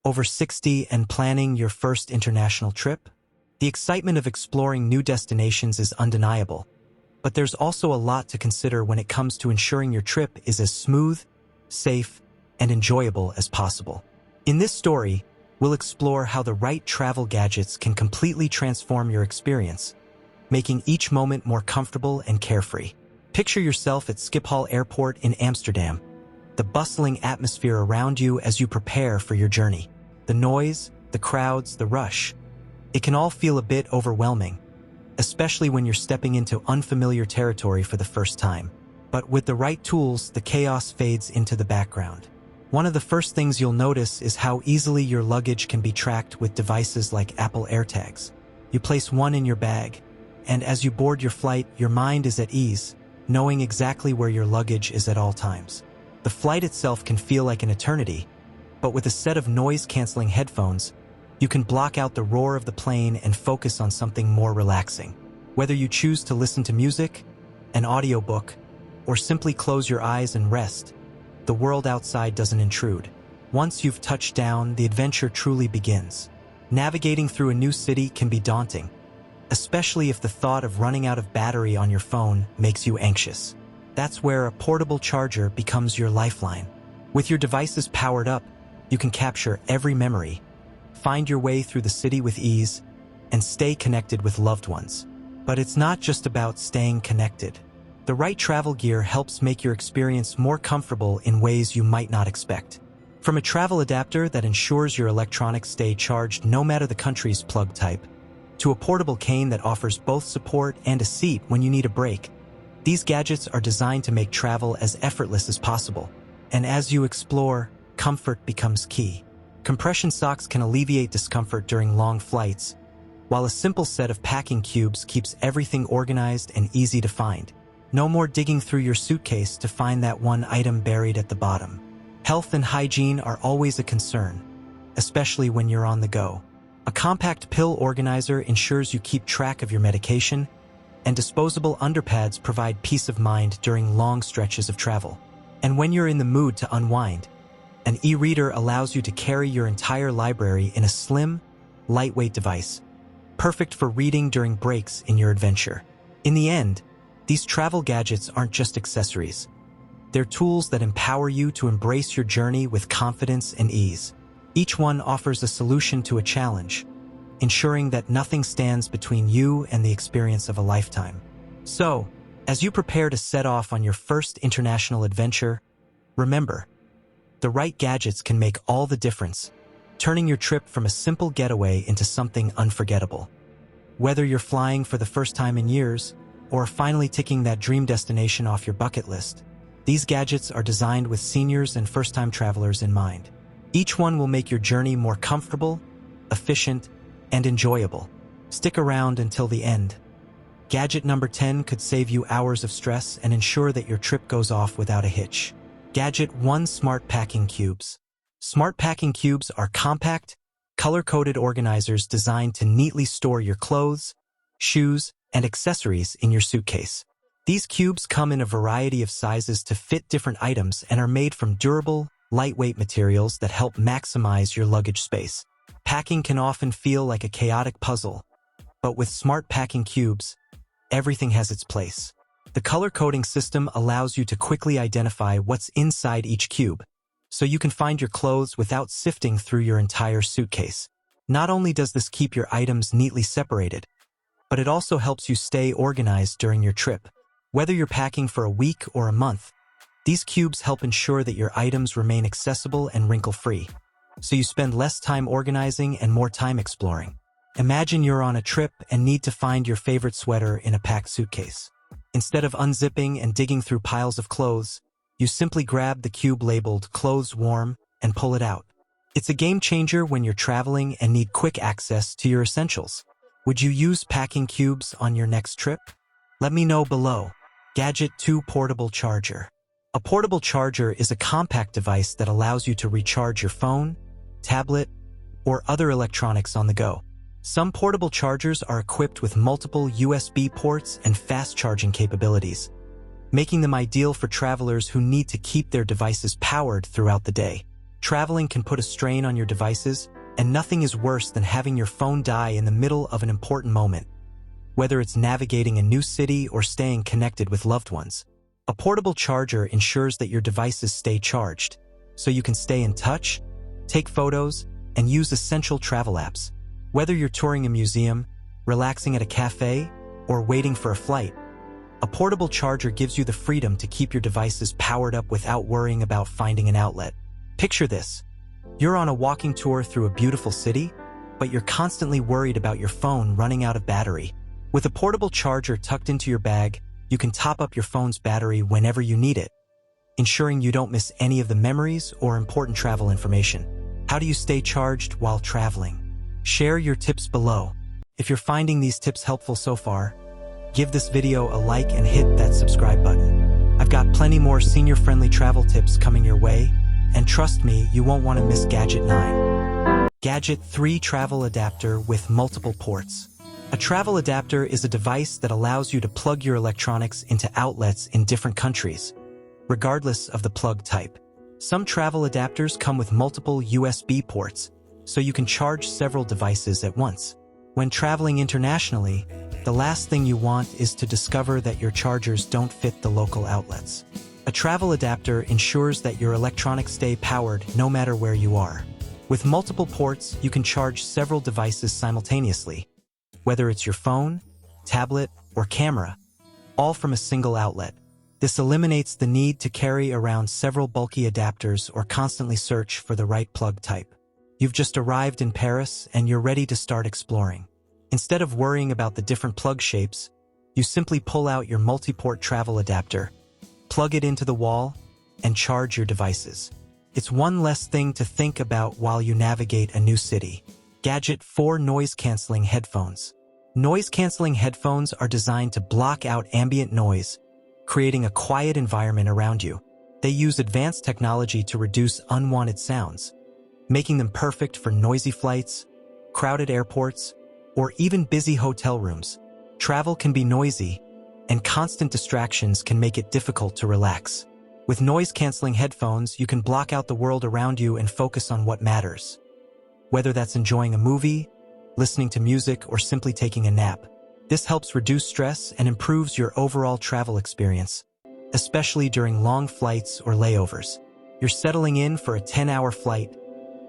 Over 60 and planning your first international trip? The excitement of exploring new destinations is undeniable, but there's also a lot to consider when it comes to ensuring your trip is as smooth, safe, and enjoyable as possible. In this story, we'll explore how the right travel gadgets can completely transform your experience, making each moment more comfortable and carefree. Picture yourself at Schiphol Airport in Amsterdam, the bustling atmosphere around you as you prepare for your journey. The noise, the crowds, the rush. It can all feel a bit overwhelming, especially when you're stepping into unfamiliar territory for the first time. But with the right tools, the chaos fades into the background. One of the first things you'll notice is how easily your luggage can be tracked with devices like Apple AirTags. You place one in your bag, and as you board your flight, your mind is at ease, knowing exactly where your luggage is at all times. The flight itself can feel like an eternity, but with a set of noise-canceling headphones, you can block out the roar of the plane and focus on something more relaxing. Whether you choose to listen to music, an audiobook, or simply close your eyes and rest, the world outside doesn't intrude. Once you've touched down, the adventure truly begins. Navigating through a new city can be daunting, especially if the thought of running out of battery on your phone makes you anxious. That's where a portable charger becomes your lifeline. With your devices powered up, you can capture every memory, find your way through the city with ease, and stay connected with loved ones. But it's not just about staying connected. The right travel gear helps make your experience more comfortable in ways you might not expect. From a travel adapter that ensures your electronics stay charged no matter the country's plug type, to a portable cane that offers both support and a seat when you need a break, these gadgets are designed to make travel as effortless as possible. And as you explore, comfort becomes key. Compression socks can alleviate discomfort during long flights, while a simple set of packing cubes keeps everything organized and easy to find. No more digging through your suitcase to find that one item buried at the bottom. Health and hygiene are always a concern, especially when you're on the go. A compact pill organizer ensures you keep track of your medication, and disposable underpads provide peace of mind during long stretches of travel. And when you're in the mood to unwind, an e-reader allows you to carry your entire library in a slim, lightweight device, perfect for reading during breaks in your adventure. In the end, these travel gadgets aren't just accessories. They're tools that empower you to embrace your journey with confidence and ease. Each one offers a solution to a challenge, ensuring that nothing stands between you and the experience of a lifetime. So, as you prepare to set off on your first international adventure, remember, the right gadgets can make all the difference, turning your trip from a simple getaway into something unforgettable. Whether you're flying for the first time in years, or finally ticking that dream destination off your bucket list, these gadgets are designed with seniors and first-time travelers in mind. Each one will make your journey more comfortable, efficient, and enjoyable. Stick around until the end. Gadget number 10 could save you hours of stress and ensure that your trip goes off without a hitch. Gadget 1: Smart Packing Cubes. Smart packing cubes are compact, color-coded organizers designed to neatly store your clothes, shoes, and accessories in your suitcase. These cubes come in a variety of sizes to fit different items and are made from durable, lightweight materials that help maximize your luggage space. Packing can often feel like a chaotic puzzle, but with smart packing cubes, everything has its place. The color coding system allows you to quickly identify what's inside each cube, so you can find your clothes without sifting through your entire suitcase. Not only does this keep your items neatly separated, but it also helps you stay organized during your trip. Whether you're packing for a week or a month, these cubes help ensure that your items remain accessible and wrinkle-free, so you spend less time organizing and more time exploring. Imagine you're on a trip and need to find your favorite sweater in a packed suitcase. Instead of unzipping and digging through piles of clothes, you simply grab the cube labeled "Clothes Warm" and pull it out. It's a game changer when you're traveling and need quick access to your essentials. Would you use packing cubes on your next trip? Let me know below. Gadget 2: Portable Charger. A portable charger is a compact device that allows you to recharge your phone, tablet, or other electronics on the go. Some portable chargers are equipped with multiple USB ports and fast charging capabilities, making them ideal for travelers who need to keep their devices powered throughout the day. Traveling can put a strain on your devices, and nothing is worse than having your phone die in the middle of an important moment. Whether it's navigating a new city or staying connected with loved ones, a portable charger ensures that your devices stay charged, so you can stay in touch, take photos, and use essential travel apps. Whether you're touring a museum, relaxing at a cafe, or waiting for a flight, a portable charger gives you the freedom to keep your devices powered up without worrying about finding an outlet. Picture this. You're on a walking tour through a beautiful city, but you're constantly worried about your phone running out of battery. With a portable charger tucked into your bag, you can top up your phone's battery whenever you need it, ensuring you don't miss any of the memories or important travel information. How do you stay charged while traveling? Share your tips below. If you're finding these tips helpful so far, give this video a like and hit that subscribe button. I've got plenty more senior-friendly travel tips coming your way, and trust me, you won't want to miss Gadget 9. Gadget 3 Travel Adapter with multiple ports. A travel adapter is a device that allows you to plug your electronics into outlets in different countries, regardless of the plug type. Some travel adapters come with multiple USB ports, so you can charge several devices at once. When traveling internationally, the last thing you want is to discover that your chargers don't fit the local outlets. A travel adapter ensures that your electronics stay powered no matter where you are. With multiple ports, you can charge several devices simultaneously, whether it's your phone, tablet, or camera, all from a single outlet. This eliminates the need to carry around several bulky adapters or constantly search for the right plug type. You've just arrived in Paris and you're ready to start exploring. Instead of worrying about the different plug shapes, you simply pull out your multi-port travel adapter, plug it into the wall, and charge your devices. It's one less thing to think about while you navigate a new city. Gadget 4 Noise-Canceling Headphones. Noise-canceling headphones are designed to block out ambient noise, creating a quiet environment around you. They use advanced technology to reduce unwanted sounds, making them perfect for noisy flights, crowded airports, or even busy hotel rooms. Travel can be noisy, and constant distractions can make it difficult to relax. With noise-canceling headphones, you can block out the world around you and focus on what matters. Whether that's enjoying a movie, listening to music, or simply taking a nap, this helps reduce stress and improves your overall travel experience, especially during long flights or layovers. You're settling in for a 10-hour flight,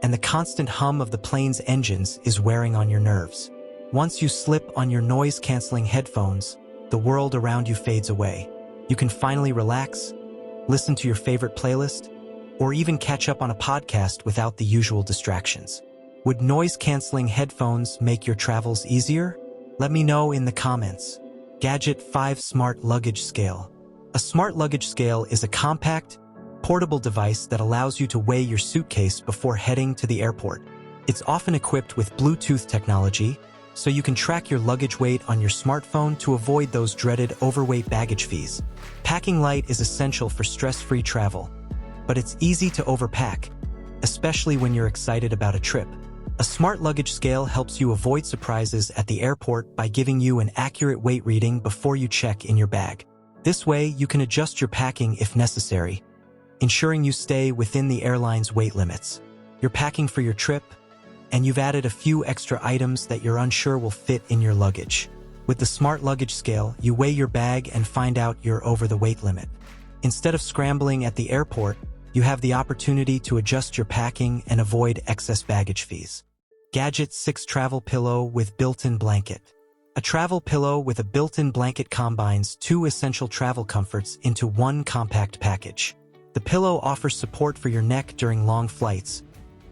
and the constant hum of the plane's engines is wearing on your nerves. Once you slip on your noise-canceling headphones, the world around you fades away. You can finally relax, listen to your favorite playlist, or even catch up on a podcast without the usual distractions. Would noise-canceling headphones make your travels easier? Let me know in the comments. Gadget 5 Smart Luggage Scale. A smart luggage scale is a compact, portable device that allows you to weigh your suitcase before heading to the airport. It's often equipped with Bluetooth technology, so you can track your luggage weight on your smartphone to avoid those dreaded overweight baggage fees. Packing light is essential for stress-free travel, but it's easy to overpack, especially when you're excited about a trip. A smart luggage scale helps you avoid surprises at the airport by giving you an accurate weight reading before you check in your bag. This way, you can adjust your packing if necessary, ensuring you stay within the airline's weight limits. You're packing for your trip, and you've added a few extra items that you're unsure will fit in your luggage. With the smart luggage scale, you weigh your bag and find out you're over the weight limit. Instead of scrambling at the airport, you have the opportunity to adjust your packing and avoid excess baggage fees. Gadget 6 Travel Pillow with Built-in Blanket. A travel pillow with a built-in blanket combines two essential travel comforts into one compact package. The pillow offers support for your neck during long flights,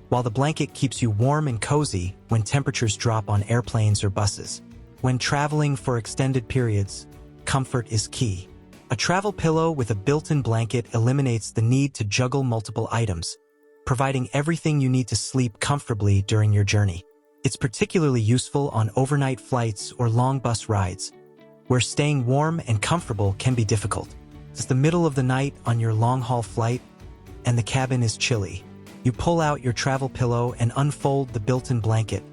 while the blanket keeps you warm and cozy when temperatures drop on airplanes or buses. When traveling for extended periods, comfort is key. A travel pillow with a built-in blanket eliminates the need to juggle multiple items, providing everything you need to sleep comfortably during your journey. It's particularly useful on overnight flights or long bus rides, where staying warm and comfortable can be difficult. It's the middle of the night on your long-haul flight, and the cabin is chilly. You pull out your travel pillow and unfold the built-in blanket,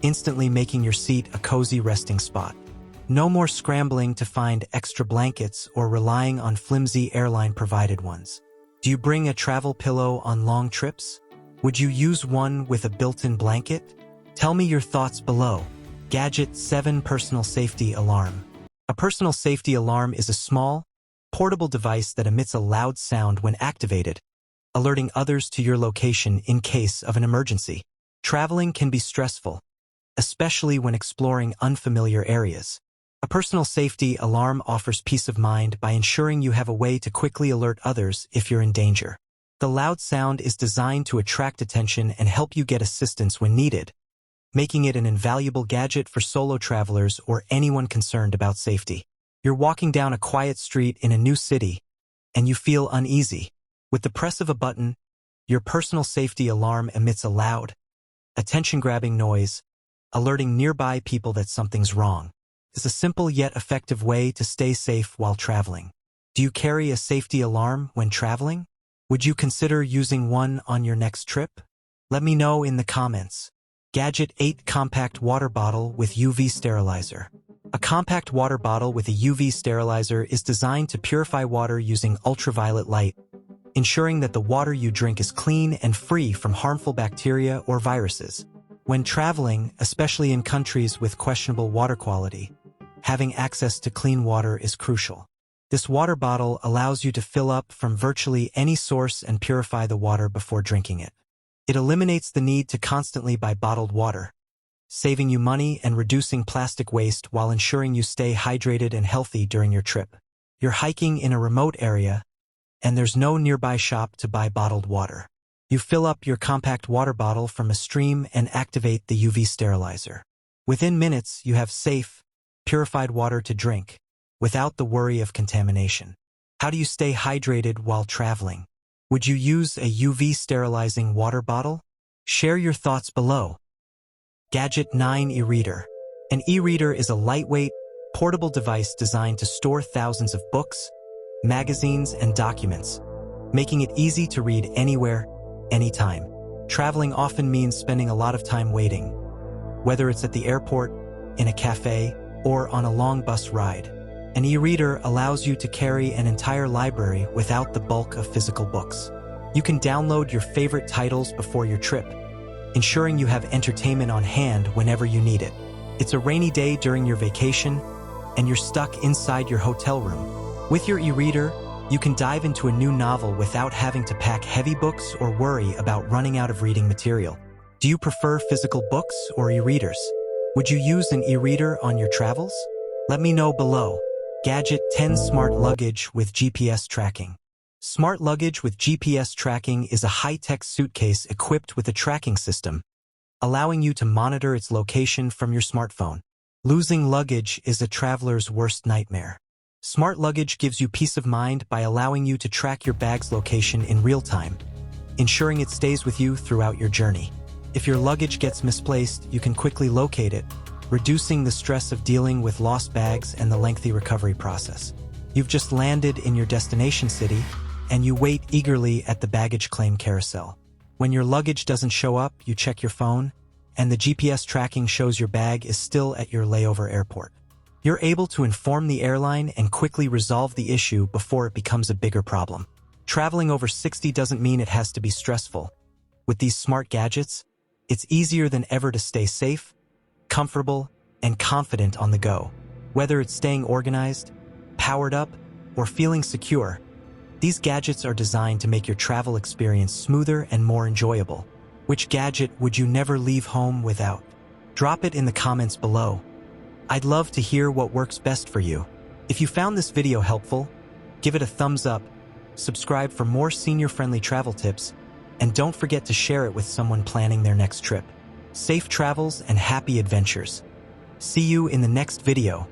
instantly making your seat a cozy resting spot. No more scrambling to find extra blankets or relying on flimsy airline-provided ones. Do you bring a travel pillow on long trips? Would you use one with a built-in blanket? Tell me your thoughts below. Gadget 7 Personal Safety Alarm. A personal safety alarm is a small, portable device that emits a loud sound when activated, alerting others to your location in case of an emergency. Traveling can be stressful, especially when exploring unfamiliar areas. A personal safety alarm offers peace of mind by ensuring you have a way to quickly alert others if you're in danger. The loud sound is designed to attract attention and help you get assistance when needed, making it an invaluable gadget for solo travelers or anyone concerned about safety. You're walking down a quiet street in a new city, and you feel uneasy. With the press of a button, your personal safety alarm emits a loud, attention-grabbing noise, alerting nearby people that something's wrong. It's a simple yet effective way to stay safe while traveling. Do you carry a safety alarm when traveling? Would you consider using one on your next trip? Let me know in the comments. Gadget 8 Compact Water Bottle with UV Sterilizer. A compact water bottle with a UV sterilizer is designed to purify water using ultraviolet light, ensuring that the water you drink is clean and free from harmful bacteria or viruses. When traveling, especially in countries with questionable water quality, having access to clean water is crucial. This water bottle allows you to fill up from virtually any source and purify the water before drinking it. It eliminates the need to constantly buy bottled water, saving you money and reducing plastic waste while ensuring you stay hydrated and healthy during your trip. You're hiking in a remote area, and there's no nearby shop to buy bottled water. You fill up your compact water bottle from a stream and activate the UV sterilizer. Within minutes, you have safe, purified water to drink, without the worry of contamination. How do you stay hydrated while traveling? Would you use a UV sterilizing water bottle? Share your thoughts below. Gadget 9 E-Reader. An e-reader is a lightweight, portable device designed to store thousands of books, magazines, and documents, making it easy to read anywhere, anytime. Traveling often means spending a lot of time waiting, whether it's at the airport, in a cafe, or on a long bus ride. An e-reader allows you to carry an entire library without the bulk of physical books. You can download your favorite titles before your trip, ensuring you have entertainment on hand whenever you need it. It's a rainy day during your vacation, and you're stuck inside your hotel room. With your e-reader, you can dive into a new novel without having to pack heavy books or worry about running out of reading material. Do you prefer physical books or e-readers? Would you use an e-reader on your travels? Let me know below. Gadget 10 Smart Luggage with GPS Tracking. Smart luggage with GPS tracking is a high-tech suitcase equipped with a tracking system, allowing you to monitor its location from your smartphone. Losing luggage is a traveler's worst nightmare. Smart luggage gives you peace of mind by allowing you to track your bag's location in real time, ensuring it stays with you throughout your journey. If your luggage gets misplaced, you can quickly locate it, reducing the stress of dealing with lost bags and the lengthy recovery process. You've just landed in your destination city, and you wait eagerly at the baggage claim carousel. When your luggage doesn't show up, you check your phone, and the GPS tracking shows your bag is still at your layover airport. You're able to inform the airline and quickly resolve the issue before it becomes a bigger problem. Traveling over 60 doesn't mean it has to be stressful. With these smart gadgets, it's easier than ever to stay safe, comfortable, and confident on the go. Whether it's staying organized, powered up, or feeling secure, these gadgets are designed to make your travel experience smoother and more enjoyable. Which gadget would you never leave home without? Drop it in the comments below. I'd love to hear what works best for you. If you found this video helpful, give it a thumbs up, subscribe for more senior-friendly travel tips, and don't forget to share it with someone planning their next trip. Safe travels and happy adventures. See you in the next video.